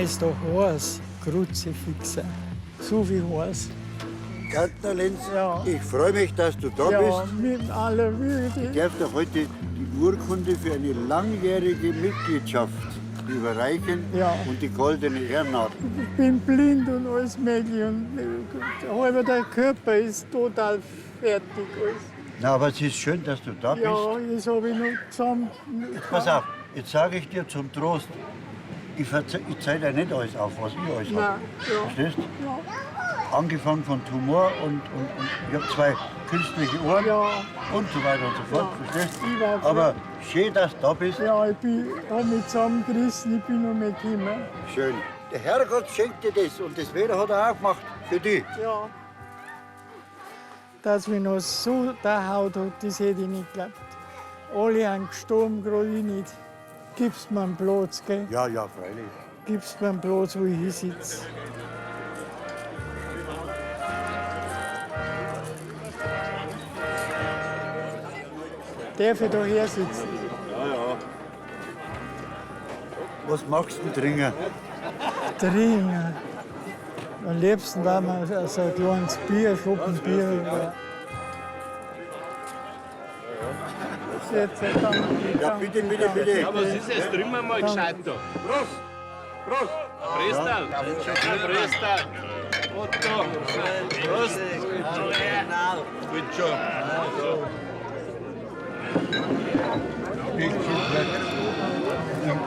ist doch heiß, Kruzifixe. So viel heiß. Gärtner Lenz, Ja. ich freue mich, dass du da Ja, bist. mit aller Würde. Ich darf dir heute die Urkunde für eine langjährige Mitgliedschaft überreichen und die goldene Ehrennadel. Ich bin blind und alles mögliche. Aber der Körper ist total fertig. Alles. Na, aber es ist schön, dass du da bist. Ja, jetzt habe ich noch zusammen. Pass auf, jetzt sage ich dir zum Trost, ich zeige dir nicht alles auf, was ich alles habe. Nein, ja. Verstehst? Ja. Angefangen von Tumor und ich habe 2 künstliche Ohren und so weiter und so fort. Verstehst? Ich weiß, Aber schön, dass du da bist. Ja, ich habe mich zusammengerissen, ich bin noch mehr gekommen. Schön. Der Herrgott schenkt dir das und das Wetter hat er auch gemacht für dich. Ja. Dass mich noch so der Haut hat, das hätte ich nicht geglaubt. Alle haben gestorben, gerade ich nicht. Gibst mir einen Platz, gell? Ja, ja, freilich. Gibst mir einen Platz, wo ich hier sitze. Darf ich da her sitzen? Ja, ja. Was machst du denn dringend? Trinken. Am liebsten war mir so ein kleines Bier, Schuppen Bier. Ja, bitte, bitte, bitte. Ja, was ist es? Trinken wir mal gescheit da. Prost! Prost! Prestal. Prestal. Otto. Prost. Gut schon.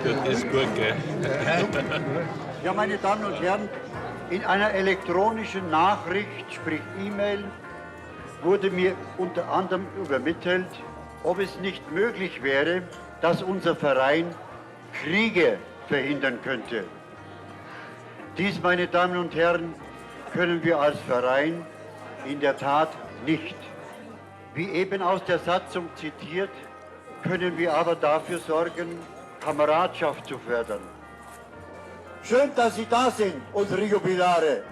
Das ist gut, gell? Ja, meine Damen und Herren, in einer elektronischen Nachricht, sprich E-Mail, wurde mir unter anderem übermittelt, ob es nicht möglich wäre, dass unser Verein Kriege verhindern könnte. Dies, meine Damen und Herren, können wir als Verein in der Tat nicht. Wie eben aus der Satzung zitiert, können wir aber dafür sorgen, Kameradschaft zu fördern. Schön, dass Sie da sind, unsere Jubilare.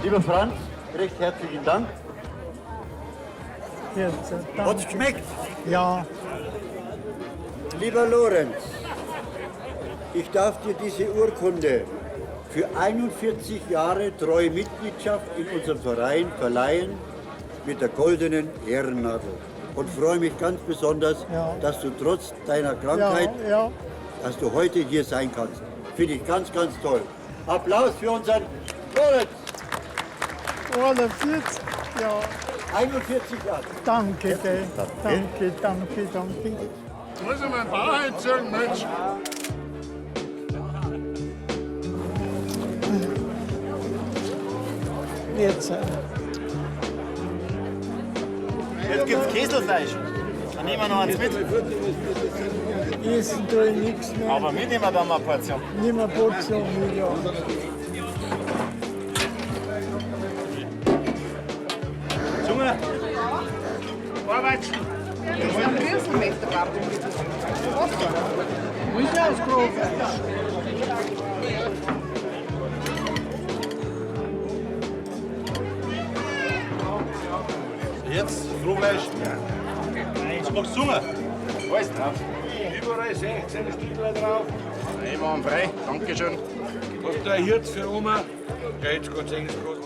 Lieber Franz, recht herzlichen Dank. Jetzt, Hat's geschmeckt? Ja, Lieber Lorenz, ich darf dir diese Urkunde für 41 Jahre treue Mitgliedschaft in unserem Verein verleihen mit der goldenen Ehrennadel. Und freue mich ganz besonders, dass du trotz deiner Krankheit, dass du heute hier sein kannst. Finde ich ganz, ganz toll. Applaus für unseren Lorenz. 41, ja. 41 Jahre. Danke, gell. Danke, danke, danke. Muss ich meinen Bauch einziehen, Mensch? Jetzt. Jetzt gibt's Käselfleisch. Dann nehmen wir noch eins mit. Essen tue ich nichts mehr. Aber mitnehmen wir dann mal eine Portion. Nimm eine Portion mit, ja. Zunge. Vorwärts. Ein Riesenmeter drauf. Wo ist das Große? Jetzt, Frohfleisch. Jetzt machst du Zunge. Alles drauf. Überall 16 Stückchen drauf. Einwandfrei. Dankeschön. Hast du ein Hirz für Oma? Ja, jetzt Gott sei Dank ist groß.